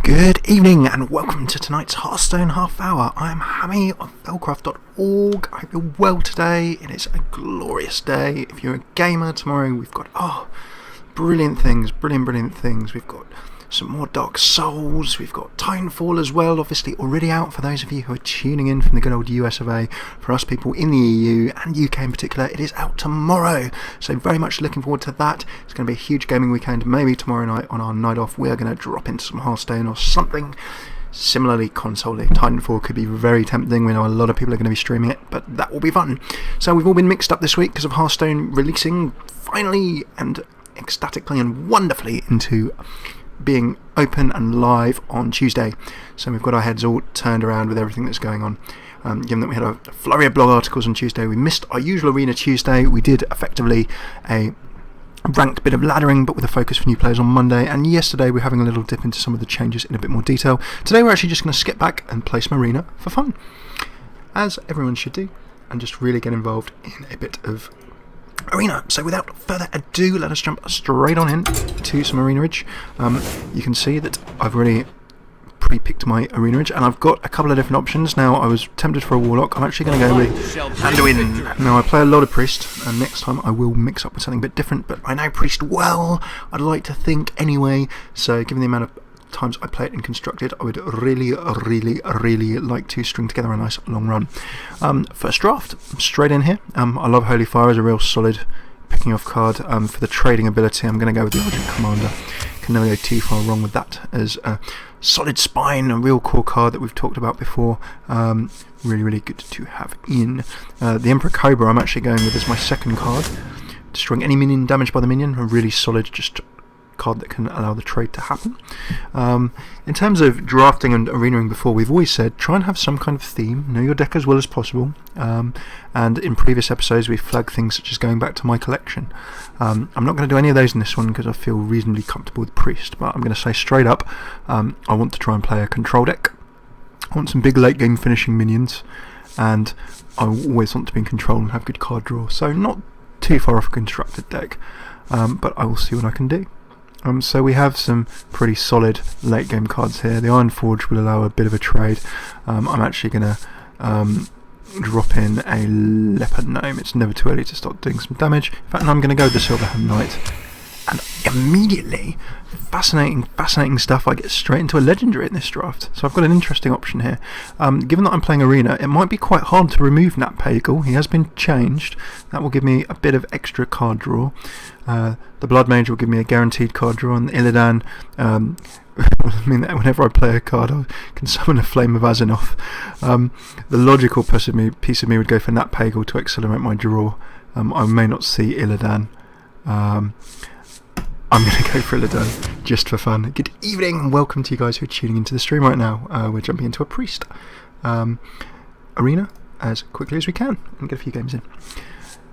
Good evening and welcome to tonight's Hearthstone Half Hour. I'm Hammy of Velcraft.org. I hope you're well today. It is a glorious day. If you're a gamer, tomorrow we've got brilliant things. We've got some more Dark Souls, we've got Titanfall as well, obviously already out for those of you who are tuning in from the good old US of A. For us people in the EU and UK in particular, it is out tomorrow, so very much looking forward to that. It's going to be a huge gaming weekend. Maybe tomorrow night on our night off we are going to drop into some Hearthstone or something similarly console-y. Titanfall could be very tempting. We know a lot of people are going to be streaming it, but that will be fun. So we've all been mixed up this week because of Hearthstone releasing finally and ecstatically and wonderfully into being open and live on Tuesday. So we've got our heads all turned around with everything that's going on. Given that we had a flurry of blog articles on Tuesday, we missed our usual Arena Tuesday. We did effectively a ranked bit of laddering, but with a focus for new players on Monday. And yesterday we're having a little dip into some of the changes in a bit more detail. Today we're actually just going to skip back and play some Arena for fun, as everyone should do, and just really get involved in a bit of Arena. So without further ado, let us jump straight on in to some Arena Ridge. You can see that I've already pre-picked my Arena Ridge, and I've got a couple of different options. Now, I was tempted for a Warlock. I'm actually going to go with Anduin. Now, I play a lot of Priest, and next time I will mix up with something a bit different, but I know Priest well, I'd like to think anyway, so given the amount of times I play it in Constructed, I would really like to string together a nice long run. First draft, straight in here. I love Holy Fire as a real solid picking off card. For the trading ability, I'm going to go with the Argent Commander. Can never go too far wrong with that as a solid spine, a real core card that we've talked about before. Really good to have in. The Emperor Cobra I'm actually going with as my second card. Destroying any minion damaged by the minion, a really solid just card that can allow the trade to happen. In terms of drafting and arenaing before, we've always said try and have some kind of theme, know your deck as well as possible, and in previous episodes we flagged things such as going back to my collection. I'm not going to do any of those in this one because I feel reasonably comfortable with Priest, but I'm going to say straight up, I want to try and play a control deck. I want some big late game finishing minions, and I always want to be in control and have good card draw, so not too far off a constructed deck, but I will see what I can do. So we have some pretty solid late game cards here. The Iron Forge will allow a bit of a trade. I'm actually going to drop in a Leopard Gnome. It's never too early to start doing some damage. In fact, I'm going to go with the Silverhand Knight. And immediately, fascinating stuff, I get straight into a Legendary in this draft. So I've got an interesting option here. Given that I'm playing Arena, it might be quite hard to remove Nat Pagel. He has been changed. That will give me a bit of extra card draw. The Blood Mage will give me a guaranteed card draw, and the Illidan will mean that whenever I play a card I can summon a Flame of Azzinoth. The logical piece of me would go for Nat Pagel to accelerate my draw. I may not see Illidan. I'm going to go for Illidan just for fun. Good evening and welcome to you guys who are tuning into the stream right now. We're jumping into a Priest Arena as quickly as we can and get a few games in.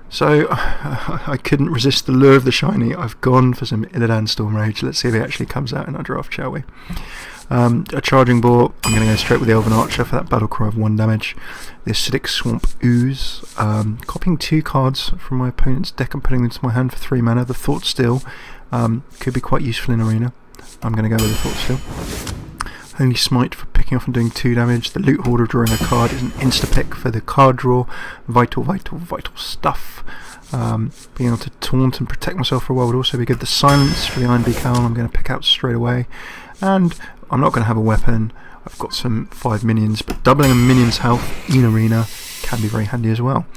So I couldn't resist the lure of the shiny. I've gone for some Illidan Storm Rage. Let's see if it actually comes out in our draft, shall we? A Charging Boar. I'm going to go straight with the Elven Archer for that Battle Cry of 1 damage. The Acidic Swamp Ooze. Copying 2 cards from my opponent's deck and putting them into my hand for 3 mana. The Thought Steel could be quite useful in Arena. I'm going to go with the Thought Steel. Holy Smite for picking off and doing 2 damage. The Loot Hoarder drawing a card is an insta-pick for the card draw. Vital stuff. Being able to taunt and protect myself for a while would also be good. The Silence for the Iron Beak Owl I'm going to pick out straight away. And I'm not going to have a weapon. I've got some 5 minions, but doubling a minion's health in Arena can be very handy as well.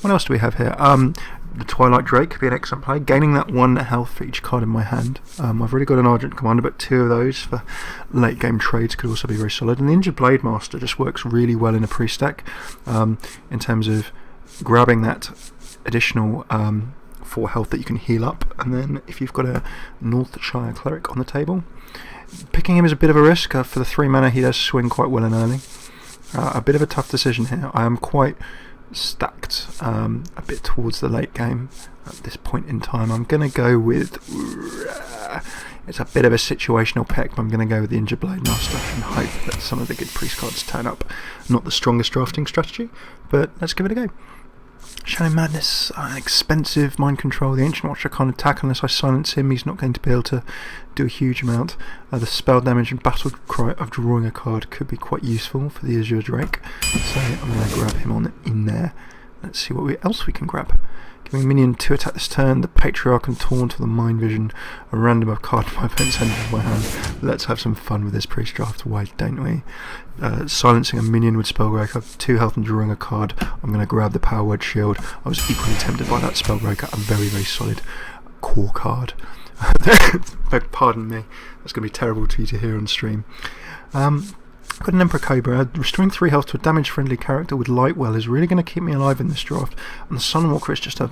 What else do we have here? The Twilight Drake could be an excellent play, gaining that 1 health for each card in my hand. I've already got an Argent Commander, but 2 of those for late game trades could also be very solid. And the Injured Blade Master just works really well in a Priest deck in terms of grabbing that additional 4 health that you can heal up, and then if you've got a Northshire Cleric on the table, picking him is a bit of a risk. For the 3 mana he does swing quite well in early. A bit of a tough decision here. I am quite stacked a bit towards the late game at this point in time. I'm going to go with it's a bit of a situational pick, but I'm going to go with the Injured Blade Master and hope that some of the good Priest cards turn up. Not the strongest drafting strategy, but let's give it a go. Shadow Madness, expensive mind control. The Ancient Watcher can't attack unless I silence him. He's not going to be able to do a huge amount. The spell damage and battle cry of drawing a card could be quite useful for the Azure Drake. So I'm going to grab him on in there. Let's see what else we can grab. Giving minion 2 attack this turn, the Patriarch and Taunt, or the Mind Vision, a random card my opponent's hand into my hand. Let's have some fun with this priest draft, why don't we? Silencing a minion with Spellbreaker, 2 health and drawing a card. I'm going to grab the Power Word Shield. I was equally tempted by that Spellbreaker, a very, very solid core card. Pardon me, that's going to be terrible to you to hear on stream. Got an Emperor Cobra. Restoring 3 health to a damage-friendly character with Lightwell is really going to keep me alive in this draft. And the Sunwalker is just a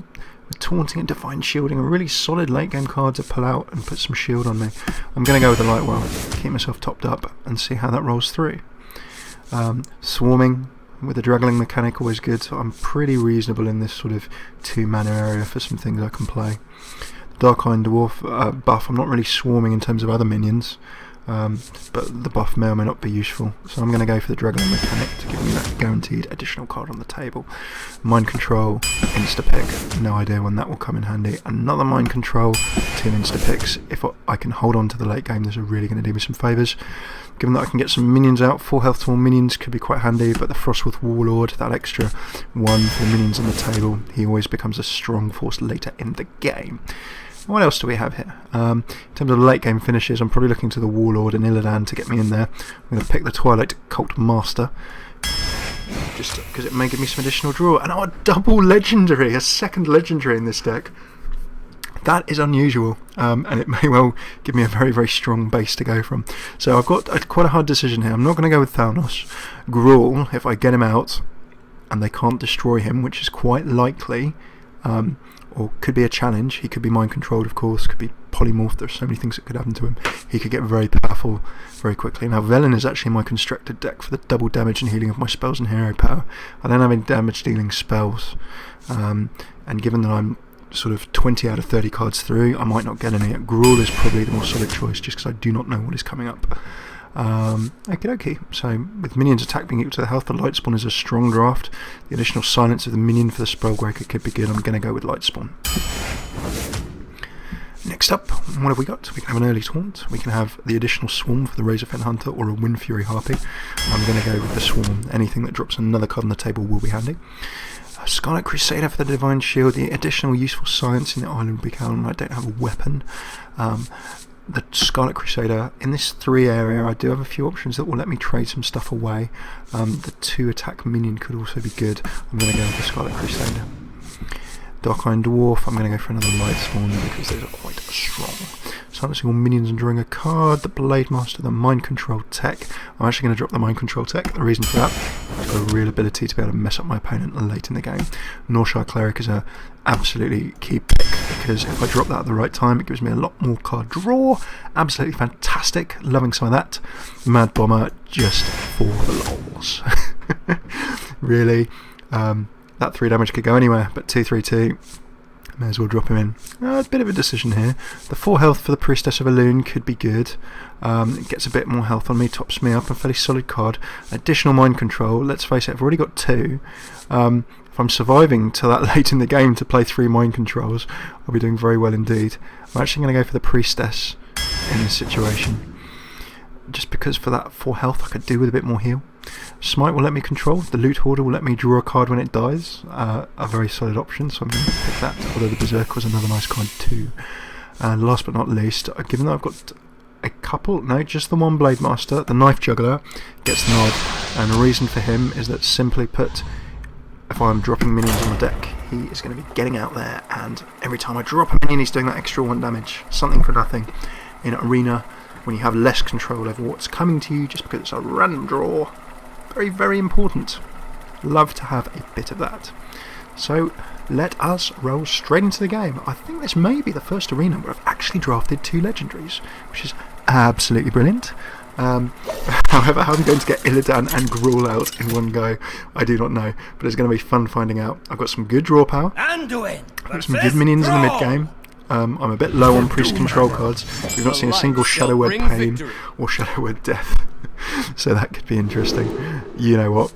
taunting and divine shielding, a really solid late-game card to pull out and put some shield on me. I'm going to go with the Lightwell, keep myself topped up, and see how that rolls through. Swarming with the Draggling mechanic, always good, so I'm pretty reasonable in this sort of 2-mana area for some things I can play. Dark Iron Dwarf buff, I'm not really swarming in terms of other minions. But the buff may or may not be useful, so I'm going to go for the Dragon mechanic to give me that guaranteed additional card on the table. Mind Control, insta-pick, no idea when that will come in handy. Another Mind Control, 2 insta-picks. If I can hold on to the late game, those are really going to do me some favours. Given that I can get some minions out, 4 health to all minions could be quite handy, but the Frostwolf Warlord, that extra 1 for the minions on the table, he always becomes a strong force later in the game. What else do we have here? In terms of late game finishes, I'm probably looking to the Warlord and Illidan to get me in there. I'm going to pick the Twilight Cult Master, just because it may give me some additional draw. And a double legendary, a second legendary in this deck. That is unusual, and it may well give me a very, very strong base to go from. So I've got quite a hard decision here. I'm not going to go with Thanos. Gruul, if I get him out and they can't destroy him, which is quite likely, or could be a challenge. He could be mind controlled, of course, could be polymorphed. There's so many things that could happen to him. He could get very powerful very quickly. Now Velen is actually my constructed deck for the double damage and healing of my spells and hero power. I don't have any damage dealing spells, and given that I'm sort of 20 out of 30 cards through, I might not get any. Gruul is probably the more solid choice just because I do not know what is coming up. Okay, so with minions attack being equal to the health, the Lightspawn is a strong draft. The additional silence of the minion for the Spellbreaker could be good. I'm going to go with Lightspawn. Next up, what have we got? We can have an early Taunt, we can have the additional Swarm for the Razorfen Hunter, or a Wind Fury Harpy. I'm going to go with the Swarm. Anything that drops another card on the table will be handy. Scarlet Crusader for the Divine Shield, the additional useful science in the Island Beacon. I don't have a weapon. The Scarlet Crusader, in this 3 area, I do have a few options that will let me trade some stuff away. The 2 attack minion could also be good. I'm going to go with the Scarlet Crusader. Dark Iron Dwarf, I'm going to go for another Lightspawn because those are quite strong. Silencing all minions and drawing a card. The Blade Master, the Mind Control Tech. I'm actually going to drop the Mind Control Tech. The reason for that, I've got a real ability to be able to mess up my opponent late in the game. Norshire Cleric is a absolutely key pick because if I drop that at the right time, it gives me a lot more card draw. Absolutely fantastic. Loving some of that. Mad Bomber, just for the lols. Really. That 3 damage could go anywhere, but 2/3/2, may as well drop him in. A bit of a decision here. The 4 health for the Priestess of Elune could be good. It gets a bit more health on me, tops me up, a fairly solid card. Additional mind control, let's face it, I've already got 2. If I'm surviving till that late in the game to play 3 mind controls, I'll be doing very well indeed. I'm actually going to go for the Priestess in this situation, just because for that 4 health I could do with a bit more heal. Smite will let me control, the Loot Hoarder will let me draw a card when it dies, a very solid option, so I'm going to pick that, although the Berserker was another nice card too. And last but not least, given that I've got a couple, no, just the one Blade Master, the Knife Juggler gets the nod, and the reason for him is that, simply put, if I'm dropping minions on the deck, he is going to be getting out there, and every time I drop a minion he's doing that extra 1 damage, something for nothing. In Arena, when you have less control over what's coming to you just because it's a random draw, very, very important. Love to have a bit of that. So let us roll straight into the game. I think this may be the first Arena where I've actually drafted 2 legendaries, which is absolutely brilliant. However, how I'm going to get Illidan and Gruul out in one go, I do not know, but it's going to be fun finding out. I've got some good draw power, I've got some good minions in the mid game. I'm a bit low on priest control cards. We've not seen a single Shadow Word Pain or Shadow Word Death, so that could be interesting. You know what?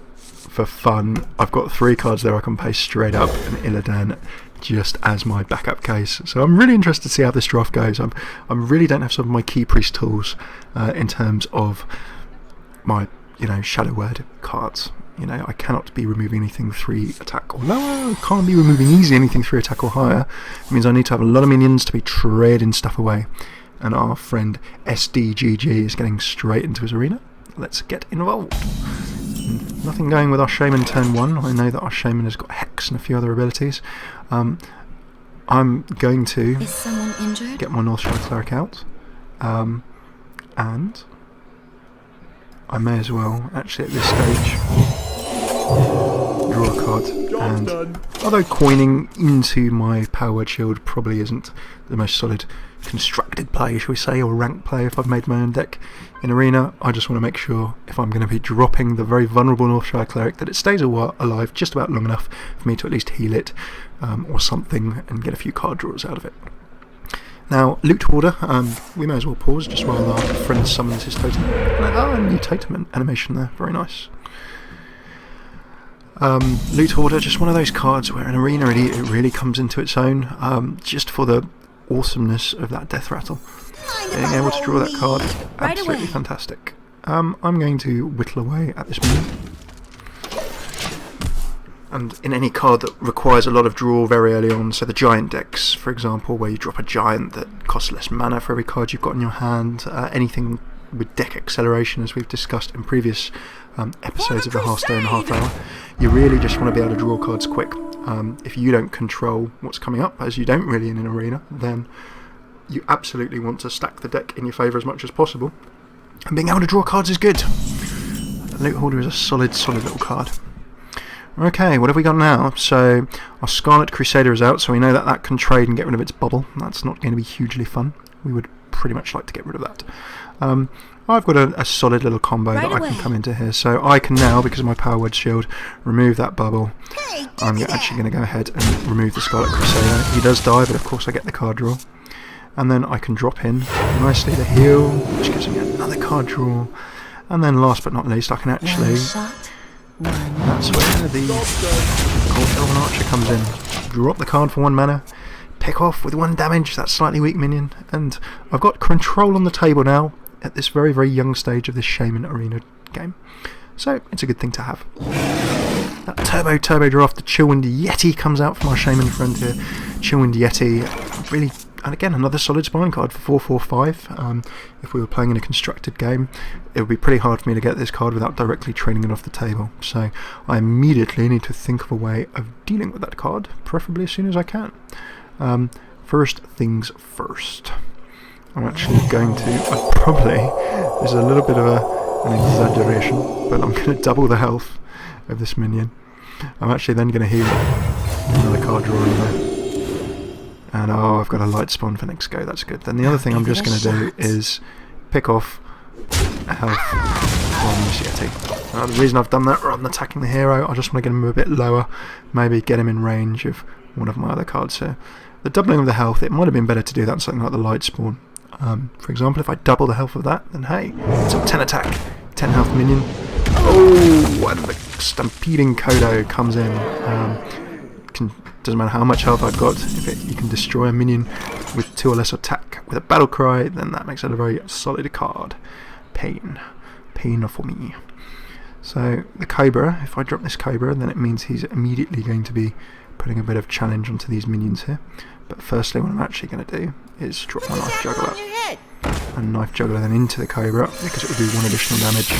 for fun, I've got 3 cards there I can play straight up, and Illidan just as my backup case. So I'm really interested to see how this draft goes. I really don't have some of my key priest tools in terms of my Shadow Word cards. I cannot be removing anything 3 attack or lower. I can't be removing easy anything 3 attack or higher. It means I need to have a lot of minions to be trading stuff away. And our friend SDGG is getting straight into his arena. Let's get involved. Nothing going with our Shaman turn 1. I know that our Shaman has got Hex and a few other abilities. I'm going to get my Northshire Cleric out. And I may as well, actually at this stage, draw a card. And although coining into my Power Word Shield probably isn't the most solid constructed play, shall we say, or rank play if I've made my own deck in Arena, I just want to make sure if I'm going to be dropping the very vulnerable Northshire Cleric that it stays alive just about long enough for me to at least heal it or something and get a few card draws out of it. Now, Loot Hoarder, we may as well pause just while our friend summons his totem. A new totem animation there, very nice. Loot Hoarder, just one of those cards where in Arena it really comes into its own, just for the awesomeness of that Death Rattle. Being able to draw that card, absolutely fantastic. I'm going to whittle away at this minion. And in any card that requires a lot of draw very early on, so the giant decks, for example, where you drop a giant that costs less mana for every card you've got in your hand, anything with deck acceleration, as we've discussed in previous episodes of the Hearthstone Half Hour, you really just want to be able to draw cards quick. If you don't control what's coming up, as you don't really in an arena, then you absolutely want to stack the deck in your favour as much as possible. And being able to draw cards is good. Loot Hoarder is a solid little card. Okay, what have we got now? So our Scarlet Crusader is out, so we know that that can trade and get rid of its bubble. That's not going to be hugely fun. We would pretty much like to get rid of that. I've got a solid little combo that I can come into here. So I can now, because of my Power Word Shield, remove that bubble. I'm actually going to go ahead and remove the Scarlet Crusader. He does die, but of course I get the card draw. And then I can drop in nicely the heal, which gives me another card draw. And then last but not least, I can actually... That's where the Cold Elven Archer comes in. Drop the card for 1 mana, pick off with 1 damage that slightly weak minion, and I've got control on the table now at this very, very young stage of this Shaman Arena game. So it's a good thing to have. That turbo draft, the Chillwind Yeti comes out from our Shaman friend here. Chillwind Yeti, really, and again, another solid spine card for 4/4/5. If we were playing in a constructed game, it would be pretty hard for me to get this card without directly trading it off the table. So I immediately need to think of a way of dealing with that card, preferably as soon as I can. First things first. I'm actually going to, this is a little bit of an exaggeration, but I'm going to double the health of this minion. I'm actually then going to heal another card draw in there. And I've got a light spawn for next go, that's good. Then the other thing I'm just going to do is pick off health from this Yeti. The reason I've done that rather than attacking the hero, I just want to get him a bit lower, maybe get him in range of one of my other cards here. The doubling of the health, it might have been better to do that in something like the light spawn. For example, if I double the health of that, then hey, it's a 10 attack, 10 health minion. Oh, and the stampeding Kodo comes in. Doesn't matter how much health I've got, if you can destroy a minion with 2 or less attack with a battle cry, then that makes it a very solid card. Pain for me. So the Cobra, if I drop this Cobra, then it means he's immediately going to be putting a bit of challenge onto these minions here. But firstly, what I'm actually going to do is drop my Knife Juggler. And Knife Juggler then into the Cobra, because it will do 1 additional damage.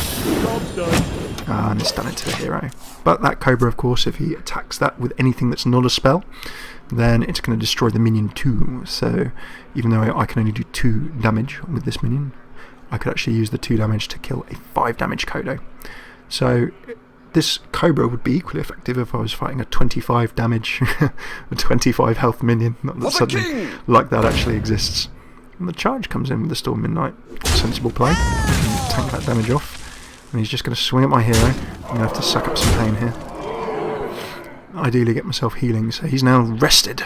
And it's done it to the hero. But that Cobra, of course, if he attacks that with anything that's not a spell, then it's going to destroy the minion too. So even though I can only do 2 damage with this minion, I could actually use the 2 damage to kill a 5 damage Kodo. So this Cobra would be equally effective if I was fighting a 25 damage, a 25 health minion. Not that something like that actually exists. And the charge comes in with the Storm Midnight. Sensible play. Tank that damage off. And he's just going to swing at my hero. I'm going to have to suck up some pain here. Ideally get myself healing. So he's now rested.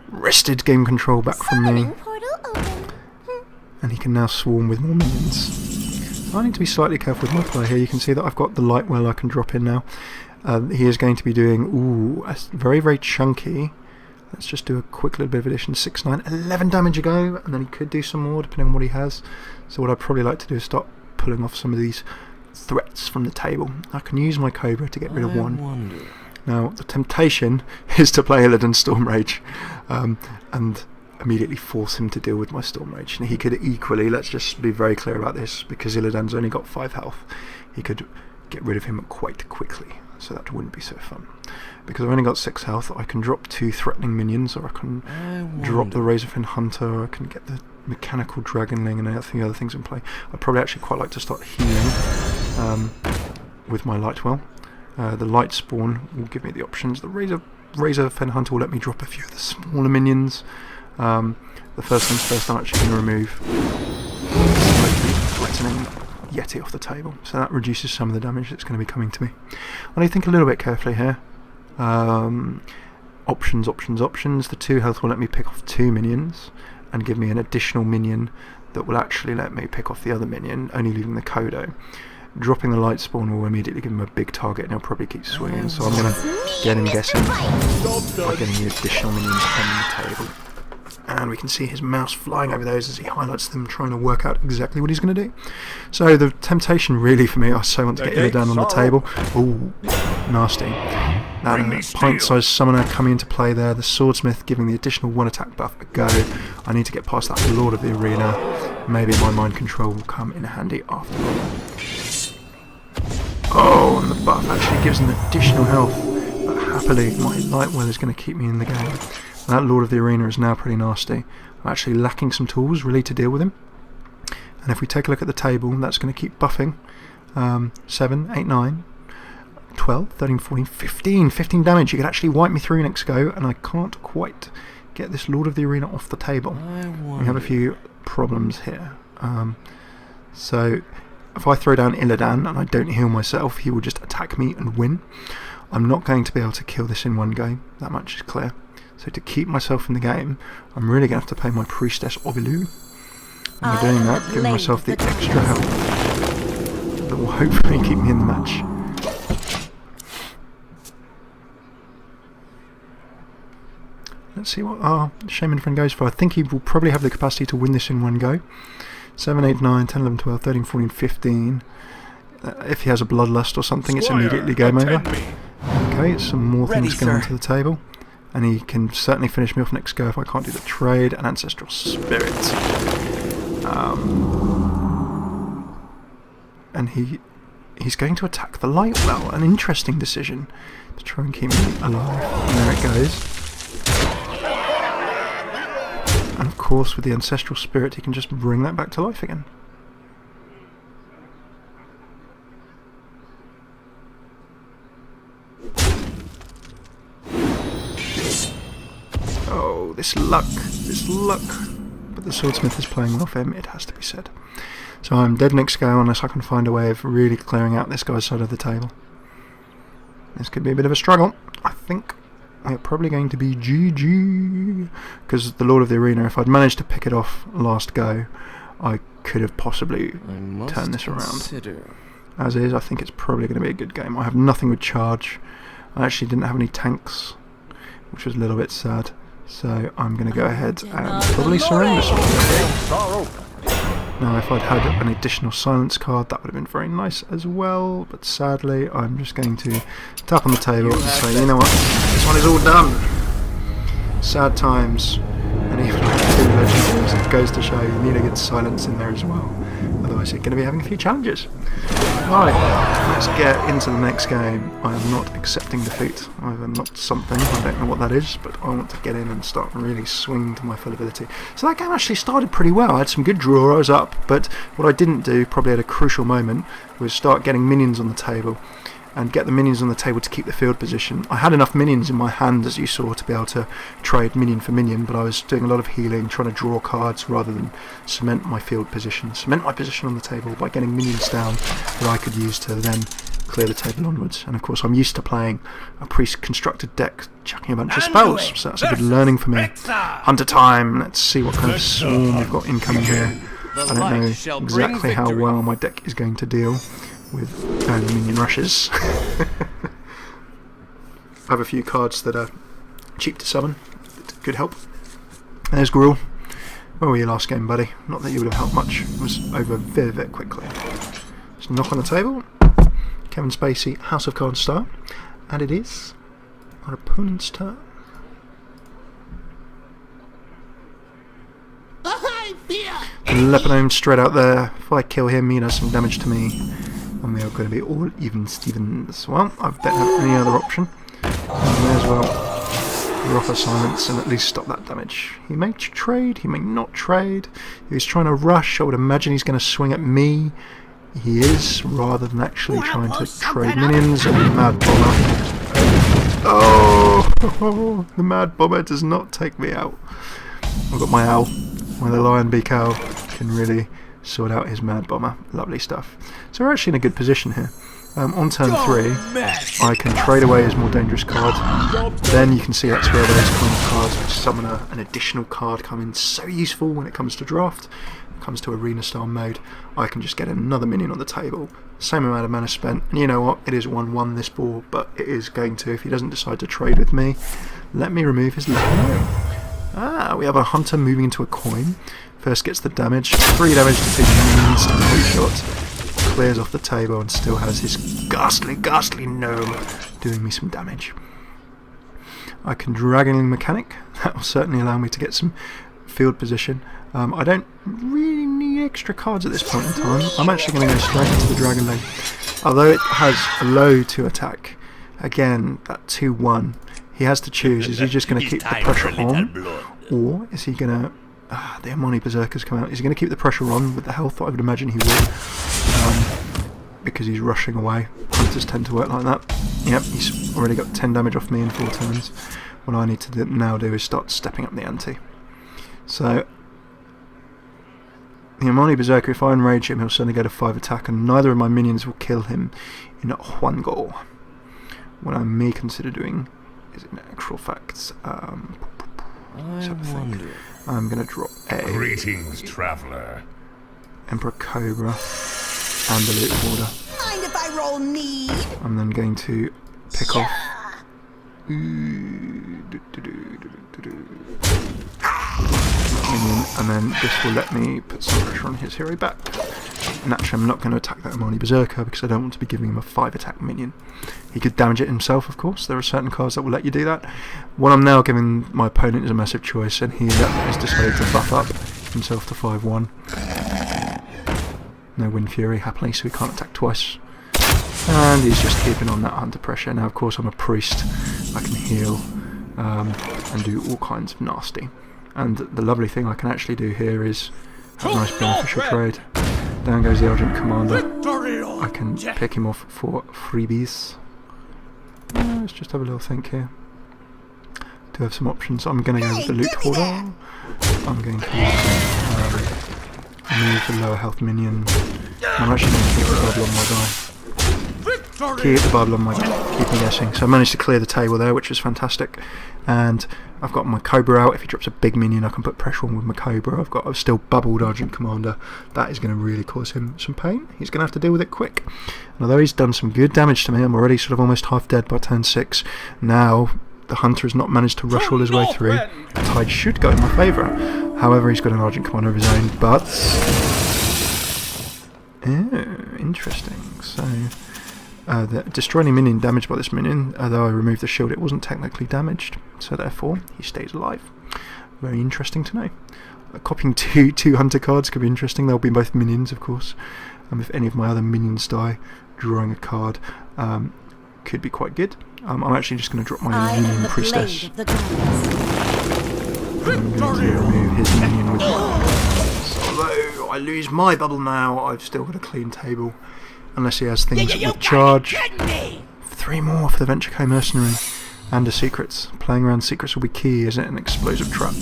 Rested game control back from me. And he can now swarm with more minions. I need to be slightly careful with my play here. You can see that I've got the light well I can drop in now. He is going to be doing a very, very chunky. Let's just do a quick little bit of addition. 6, 9, 11 damage a go, and then he could do some more depending on what he has. So what I'd probably like to do is start pulling off some of these threats from the table. I can use my Cobra to get rid of one. Now the temptation is to play Illidan Stormrage and immediately force him to deal with my Stormrage. And he could equally, let's just be very clear about this, because Illidan's only got 5 health, he could get rid of him quite quickly. So that wouldn't be so fun. Because I've only got 6 health, I can drop 2 threatening minions, or I can drop the Razorfin Hunter, or I can get the Mechanical Dragonling and the other things in play. I'd probably actually quite like to start healing with my Lightwell. The Light Spawn will give me the options. The Razorfin Hunter will let me drop a few of the smaller minions. The first things first, I'm actually going to remove the threatening Yeti off the table, so that reduces some of the damage that's going to be coming to me. I need to think a little bit carefully here. Options. The 2 health will let me pick off 2 minions and give me an additional minion that will actually let me pick off the other minion, only leaving the Kodo. Dropping the Light Spawn will immediately give him a big target and he'll probably keep swinging, so I'm going to get him guessing by getting the additional minions on the table. And we can see his mouse flying over those as he highlights them, trying to work out exactly what he's going to do. So the temptation really for me, I so want to get Illidan on the table. Ooh, nasty. That pint-sized summoner coming into play there, the Swordsmith giving the additional 1 attack buff a go. I need to get past that Lord of the Arena. Maybe my mind control will come in handy after all. Oh, and the buff actually gives him additional health, but happily my Lightwell is going to keep me in the game. That Lord of the Arena is now pretty nasty. I'm actually lacking some tools really to deal with him. And if we take a look at the table, that's going to keep buffing. 7, 8, 9, 12, 13, 14, 15 damage. He could actually wipe me through next go, and I can't quite get this Lord of the Arena off the table. We have a few problems here. So if I throw down Illidan and I don't heal myself, he will just attack me and win. I'm not going to be able to kill this in one go, that much is clear. So to keep myself in the game, I'm really going to have to play my Priestess Ovilu. And by doing that, giving myself the extra health that will hopefully keep me in the match. Let's see what our Shaman friend goes for. I think he will probably have the capacity to win this in one go. 7, 8, 9, 10, 11, 12, 13, 14, 15. If he has a Bloodlust or something, it's immediately game over. Okay, some more things going onto the table. And he can certainly finish me off next go if I can't do the trade. An Ancestral Spirit. And he's going to attack the Lightwell. An interesting decision to try and keep me alive. And there it goes. And of course with the Ancestral Spirit he can just bring that back to life again. Oh, this luck. But the Swordsmith is playing well for him, it has to be said. So I'm dead next go unless I can find a way of really clearing out this guy's side of the table. This could be a bit of a struggle. I think we're probably going to be GG. Because the Lord of the Arena, if I'd managed to pick it off last go, I could have possibly turned this around. As is, I think it's probably going to be a good game. I have nothing with charge. I actually didn't have any tanks, which was a little bit sad. So I'm going to go ahead and probably surrender. Now if I'd had an additional silence card that would have been very nice as well, but sadly I'm just going to tap on the table and say, you know what, this one is all done. Sad times. And even with 2 legendaries, it goes to show you need a good silence in there as well. Otherwise you're going to be having a few challenges. Right, let's get into the next game. I am not accepting defeat. I've unlocked something, I don't know what that is, but I want to get in and start really swinging to my full ability. So that game actually started pretty well. I had some good draw, I was up, but what I didn't do, probably at a crucial moment, was start getting minions on the table. And get the minions on the table to keep the field position. I had enough minions in my hand, as you saw, to be able to trade minion for minion, but I was doing a lot of healing, trying to draw cards rather than cement my field position. Cement my position on the table by getting minions down that I could use to then clear the table onwards. And of course I'm used to playing a pre-constructed deck, chucking a bunch of spells, so that's a good learning for me. Hunter time, let's see what kind of swarm we've got incoming here. I don't know exactly how well my deck is going to deal with early minion rushes. I have a few cards that are cheap to summon. That could help. There's Gruul. Where were you last game, buddy? Not that you would have helped much. It was over very, very quickly. Just knock on the table. Kevin Spacey, House of Cards style. And it is our opponent's turn. Lebanon straight out there. If I kill him, he does some damage to me. And we are going to be all even Stevens. Well, I don't have any other option. I may as well offer silence and at least stop that damage. He may trade, he may not trade. If he's trying to rush, I would imagine he's going to swing at me. He is, rather than actually trying to trade minions. And the Mad Bomber. Oh, the Mad Bomber does not take me out. I've got my owl. Where the Lion Beak Owl can really sort out his Mad Bomber. Lovely stuff. So we're actually in a good position here. On turn 3, I can trade away his more dangerous card. Then you can see that's where those kind of cards which summon an additional card come in so useful when it comes to draft. When it comes to arena style mode, I can just get another minion on the table. Same amount of mana spent. And you know what? It is 1-1 this ball, but it is going to, if he doesn't decide to trade with me, let me remove his Lebanon. Ah, we have a hunter moving into a coin. First gets the damage, 3 damage to 2 minions, 3 shots, clears off the table and still has his ghastly gnome doing me some damage. I can Dragon in Mechanic, that will certainly allow me to get some field position. I don't really need extra cards at this point in time. I'm actually going to go straight into the Dragon Lane. Although it has a low to attack, again, that 2-1. He has to choose, is he just going to keep the pressure on, or is he going to, the Amani Berserker's come out, is he going to keep the pressure on with the health? I would imagine he would, because he's rushing away. Hunters tend to work like that. Yep, he's already got 10 damage off me in 4 turns. What I need to now do is start stepping up the ante. So, the Amani Berserker, if I enrage him, he'll suddenly go to 5 attack, and neither of my minions will kill him in one go. What I may consider doing is, in actual facts, I'm going to drop a Greetings, traveller. Emperor Cobra and the Loot Hoarder. Mind if I roll need? I'm then going to pick off. Minion, and then this will let me put some pressure on his hero back. Naturally, I'm not going to attack that Amani Berserker because I don't want to be giving him a 5 attack minion. He could damage it himself, of course. There are certain cards that will let you do that. What I'm now giving my opponent is a massive choice, and he has decided to buff up himself to 5-1. No Wind Fury, happily, so he can't attack twice. And he's just keeping on that hunter pressure. Now, of course, I'm a priest. I can heal and do all kinds of nasty. And the lovely thing I can actually do here is have a nice beneficial trade. Down goes the Argent Commander. I can pick him off for freebies. Let's just have a little think here. Do have some options. I'm going to go with the Loot Hoarder. I'm going to move the lower health minion. I'm actually going to keep the bubble on my guy. Keep the bubble on my guy. Keep me guessing. So I managed to clear the table there, which was fantastic. And I've got my Cobra out. If he drops a big minion, I can put pressure on with my Cobra. I've still bubbled Argent Commander. That is going to really cause him some pain. He's going to have to deal with it quick. And although he's done some good damage to me, I'm already sort of almost half dead by turn 6. Now, the Hunter has not managed to rush all his way through. The tide should go in my favour. However, he's got an Argent Commander of his own, but... oh, interesting. So... destroy any minion damaged by this minion, although I removed the shield, it wasn't technically damaged, so therefore he stays alive. Very interesting to know. Copying two hunter cards could be interesting. They'll be both minions, of course. If any of my other minions die, drawing a card could be quite good. I'm actually just going to drop my Union Priestess. I'm going to remove his minion with although I lose my bubble now, I've still got a clean table. Unless he has things with charge. 3 more for the Venture Co Mercenary. And a Secrets. Playing around Secrets will be key, isn't it? An explosive trap.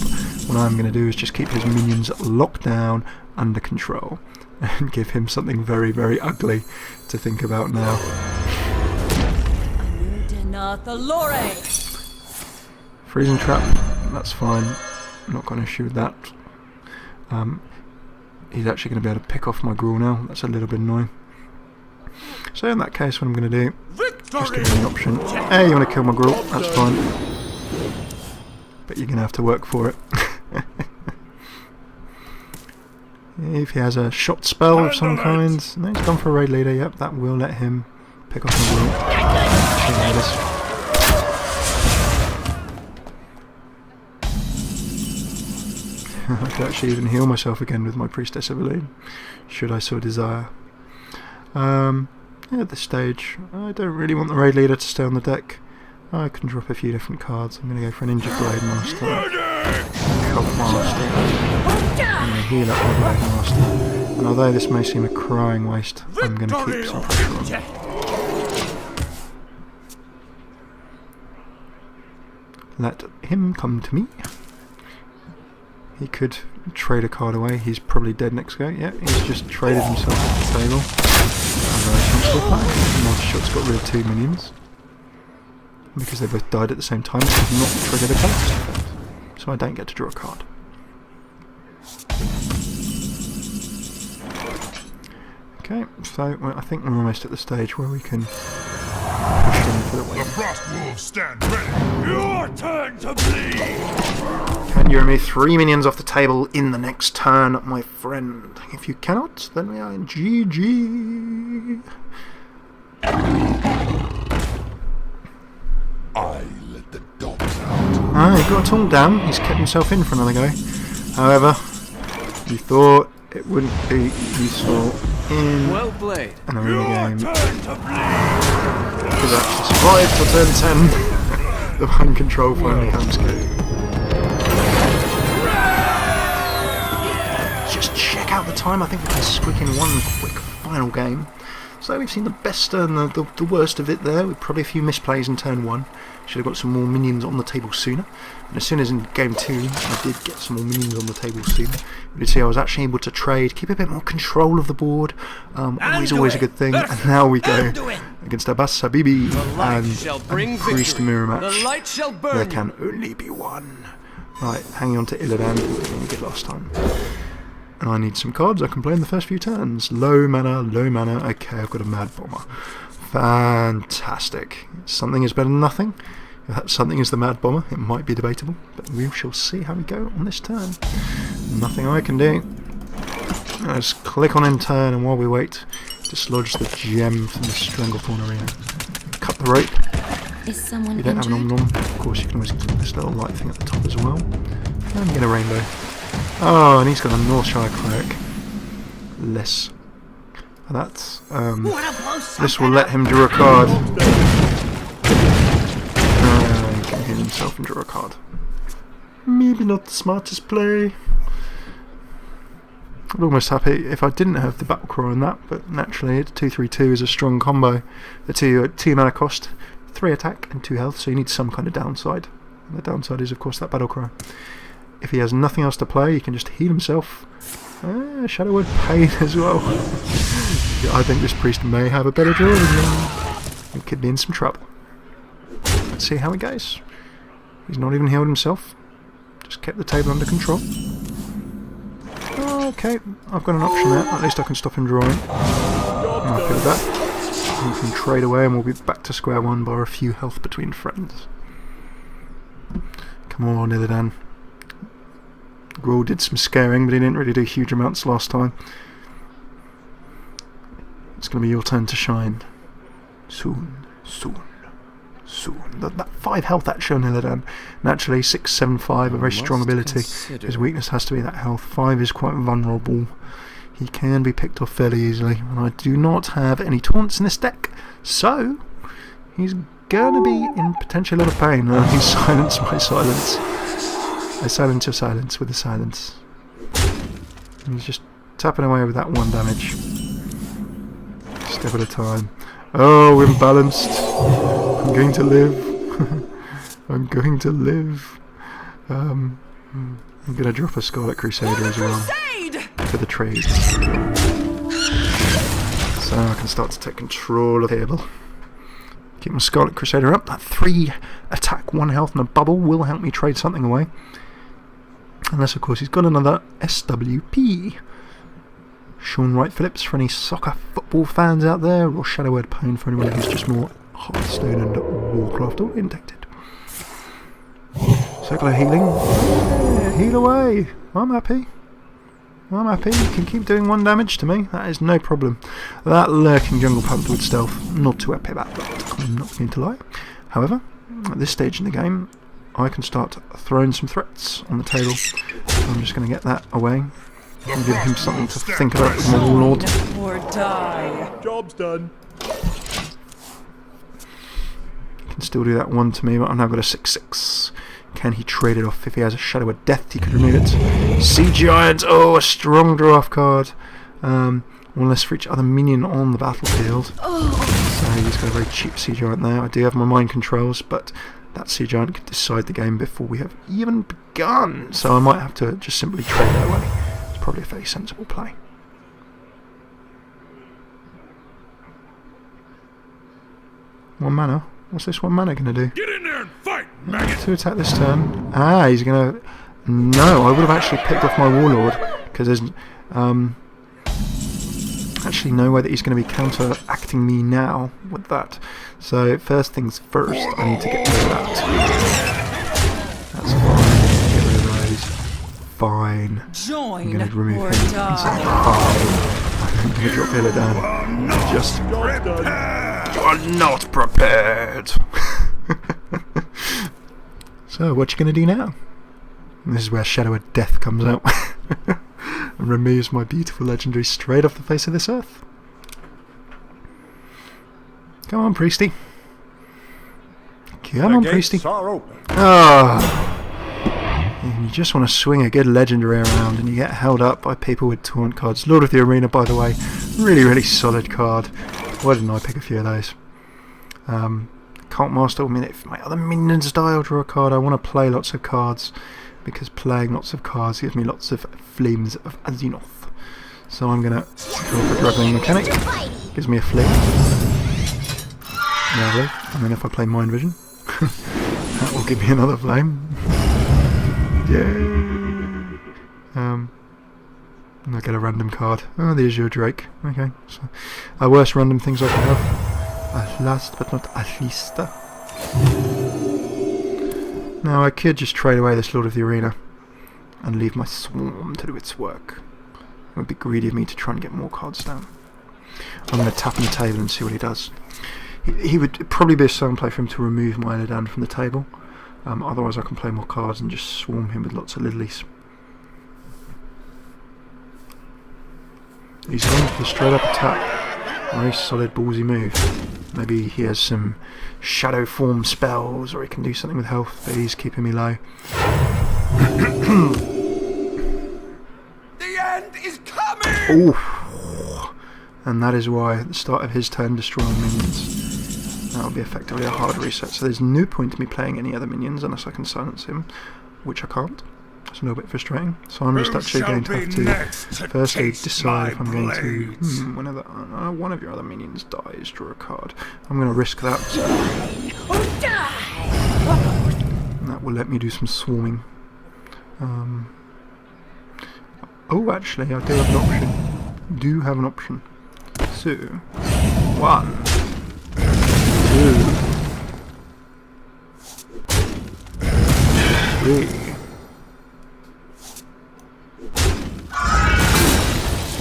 What I'm going to do is just keep his minions locked down, under control. And give him something very, very ugly to think about now. Freezing trap. That's fine. I'm not got an issue with that. He's actually going to be able to pick off my Gruul now. That's a little bit annoying. So in that case, what I'm going to do Just give me the option. Hey, you want to kill my Gruul? That's fine. But you're going to have to work for it. If he has a shot spell of some kind. No, he's gone for a raid leader. Yep, that will let him pick off my Gruul. I could actually even heal myself again with my Priestess of Illidan, should I so desire. At this stage, I don't really want the raid leader to stay on the deck. I can drop a few different cards. I'm going to go for an Injured Blade Master, Cult Master, I'm going to heal up my Blade Master. And although this may seem a crying waste, I'm going to keep some pressure on. Let him come to me. He could trade a card away. He's probably dead next go. Yeah, he's just traded himself off the table. Multi-shot's got rid of 2 minions. Because they both died at the same time, so I've not triggered a Collector's effect. So I don't get to draw a card. Okay, so I think we're almost at the stage where we can push in for the win. The Frost Wolves stand ready. Your turn to bleed. Can you remove 3 minions off the table in the next turn, my friend? If you cannot, then we are in GG. I let the dogs out. Ah, he got a taunt down. He's kept himself in for another go. However, he thought it wouldn't be useful in well played. an early game. Because actually survived till turn 10. The mind control finally comes good. Just check out the time. I think we can squeak in one quick final game. So we've seen the best and the worst of it there, with probably a few misplays in turn 1. Should have got some more minions on the table sooner. And as soon as in game 2 I did get some more minions on the table sooner, you can see I was actually able to trade, keep a bit more control of the board. Always a good thing. And now we go against Abbas Habibi and Priest Mirror match. There can only be one. Right, hanging on to Illidan, we did last time. And I need some cards I can play in the first few turns. Low mana. Okay, I've got a Mad Bomber. Fantastic. Something is better than nothing. If that something is the Mad Bomber, it might be debatable, but we shall see how we go on this turn. Nothing I can do. Let's click on end turn, and while we wait, dislodge the gem from the Stranglethorn Arena. Cut the rope. Is someone You don't have an injured? Om-Nom. Of course, you can always click this little light thing at the top as well. And get a rainbow. Oh, and he's got a Northshire Cleric. Less. That's this will let him draw a card. He can heal himself and draw a card. Maybe not the smartest play. I'm almost happy if I didn't have the Battlecry on that, but naturally it's 2/3/2 is a strong combo. The 2 mana cost, 3 attack and 2 health, so you need some kind of downside. And the downside is of course that Battlecry. If he has nothing else to play, he can just heal himself. Shadow Word Pain as well. I think this priest may have a better draw than me. He could be in some trouble. Let's see how it goes. He's not even healed himself. Just kept the table under control. Okay, I've got an option there. At least I can stop him drawing. I'm happy with that. We can trade away and we'll be back to square one by a few health between friends. Come on, Illidan. Gruul did some scaring, but he didn't really do huge amounts last time. It's going to be your turn to shine. Soon. That 5 health actually on Illidan. Naturally, 6, 7, 5, a very strong ability. His weakness has to be that health. 5 is quite vulnerable. He can be picked off fairly easily. And I do not have any taunts in this deck. So, he's going to be in potentially a lot of pain. He's silenced my silence. I silence your silence with the silence. And he's just tapping away with that 1 damage. Step at a time. Oh, imbalanced. I'm going to live. I'm going to live. I'm going to drop a Scarlet Crusader as well. For the trade. So I can start to take control of the table. Keep my Scarlet Crusader up. That 3 attack, 1 health and a bubble will help me trade something away. Unless of course he's got another SWP. Sean Wright Phillips for any soccer football fans out there, or Shadow Word Pain for anyone who's just more Hearthstone and Warcraft all indicted. Circular healing. Yeah, heal away. I'm happy. I'm happy. You can keep doing 1 damage to me. That is no problem. That lurking jungle panther with stealth, not too happy about that. I'm not going to lie. However, at this stage in the game, I can start throwing some threats on the table. So I'm just going to get that away and give him something to think about with my warlord. Or die. Job's done. Can still do that 1 to me, but I've now got a 6/6. Can he trade it off? If he has a Shadow of Death, he could remove it. Sea Giant! Oh, a strong draft card. 1 less for each other minion on the battlefield. So he's got a very cheap Sea Giant there. I do have my mind controls, but that Sea Giant could decide the game before we have even begun. So I might have to just simply trade that away. It's probably a very sensible play. One mana? What's this 1 mana going to do? Get in there and fight, maggot! 2 attack this turn. Ah, he's going to... No, I would have actually picked off my warlord, because there's actually no way that he's going to be counteracting me now with that. So first things first, I need to get rid of that. That's fine. Get rid of those. Fine. I'm going to remove him. Fine. I'm going to drop Illidan. Just... You are not prepared! So, what you going to do now? And this is where Shadow of Death comes out and removes my beautiful legendary straight off the face of this earth. Come on, Priesty. Come on, Priesty. Ah! And you just want to swing a good legendary around and you get held up by people with taunt cards. Lord of the Arena, by the way, really, really solid card. Why didn't I pick a few of those? Cult Master, I mean, if my other minions die, I'll draw a card. I want to play lots of cards, because playing lots of cards gives me lots of Flames of Azinoth. So I'm going to draw for Juggling Mechanic. Gives me a flame. Lovely. And then if I play Mind Vision, that will give me another flame. Yay! And I'll get a random card. Oh, there's your Drake. Okay. So, worst random things I can have. Last but not least. Now I could just trade away this Lord of the Arena and leave my Swarm to do its work. It would be greedy of me to try and get more cards down. I'm going to tap on the table and see what he does. He would probably be a sound play for him to remove my Illidan from the table. Otherwise I can play more cards and just swarm him with lots of lilies. He's gone for the straight up attack. Very solid ballsy move. Maybe he has some shadow form spells, or he can do something with health, but he's keeping me low. The end is coming! Ooh. And that is why at the start of his turn destroying minions. That will be effectively a hard reset. So there's no point in me playing any other minions unless I can silence him, which I can't. It's a little bit frustrating. So I'm just actually going to have to firstly decide if I'm going to... whenever one of your other minions dies, draw a card. I'm going to risk that. And that will let me do some swarming. Oh, actually, I do have an option. So, 1, 2, 3.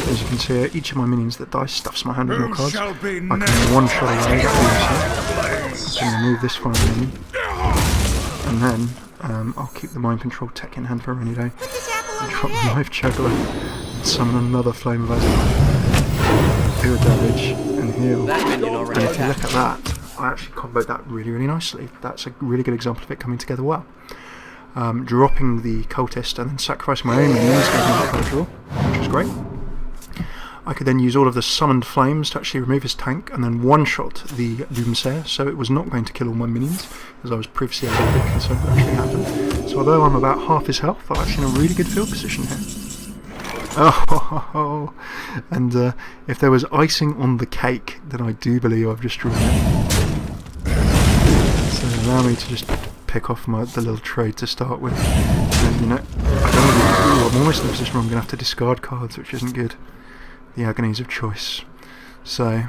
As you can see, each of my minions that die stuffs my hand with more cards. I can one-shot away that. I can remove this final minion. And then I'll keep the Mind Control tech in hand for a rainy day. And drop the Life Juggler and summon another Flame of Azure. Do a damage and heal. And if you look at that, I actually comboed that really, really nicely. That's a really good example of it coming together well. Dropping the Cultist and then sacrificing my own minions gave me that card draw, which was great. I could then use all of the summoned flames to actually remove his tank and then one-shot the Doomsayer, so it was not going to kill all my minions, as I was previously a little bit concerned would actually happen. So although I'm about half his health, I'm actually in a really good field position here. Oh, and if there was icing on the cake, then I do believe I've just drawn it. So allow me to just pick off the little trade to start with. And, you know, I'm almost in a position where I'm going to have to discard cards, which isn't good. The agonies of choice. So,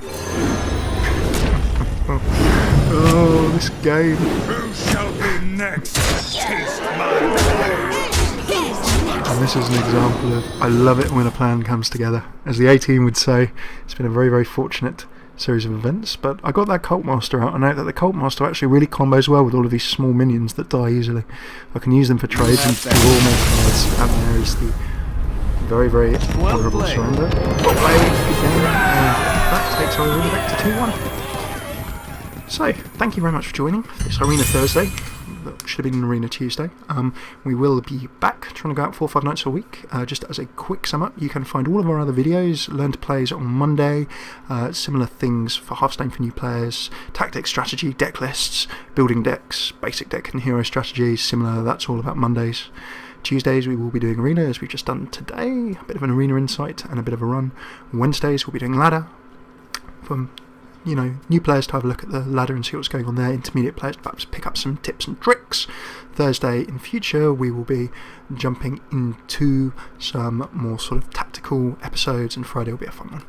Oh, this game. Who shall be next? Taste my blade. And this is an example of, I love it when a plan comes together. As the A-Team would say, it's been a very, very fortunate series of events, but I got that Cult Master out. I know that the Cult Master actually really combos well with all of these small minions that die easily. I can use them for trades and draw more cards, and there is the very, very honourable surrender. Well played, good game, and that takes our arena back to 2-1. So, thank you very much for joining this Arena Thursday. That should have been an Arena Tuesday. We will be back trying to go out 4 or 5 nights a week. Just as a quick sum up, you can find all of our other videos. Learn to Plays on Monday, similar things for Hearthstone for new players, tactics, strategy, deck lists, building decks, basic deck and hero strategies, similar, that's all about Mondays. Tuesdays we will be doing Arena, as we've just done today, a bit of an Arena insight and a bit of a run. Wednesdays we'll be doing Ladder, from new players to have a look at the ladder and see what's going on there, intermediate players to perhaps pick up some tips and tricks. Thursday in future we will be jumping into some more sort of tactical episodes, and Friday will be a fun one.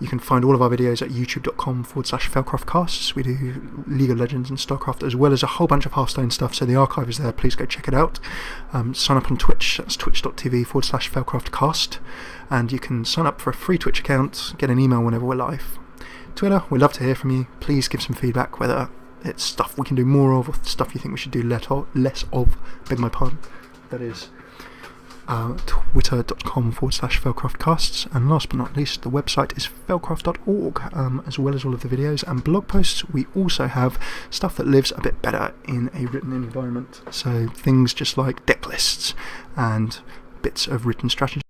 You can find all of our videos at youtube.com/Felcroftcasts. We do League of Legends and StarCraft, as well as a whole bunch of Hearthstone stuff, so the archive is there, please go check it out. Sign up on Twitch, that's twitch.tv/Felcroftcast, and you can sign up for a free Twitch account, get an email whenever we're live. Twitter, we'd love to hear from you. Please give some feedback, whether it's stuff we can do more of or stuff you think we should do less of. Beg my pardon. That is twitter.com/Felcroftcasts. And last but not least, the website is felcroft.org, as well as all of the videos and blog posts. We also have stuff that lives a bit better in a written environment. So things just like deck lists and bits of written strategy.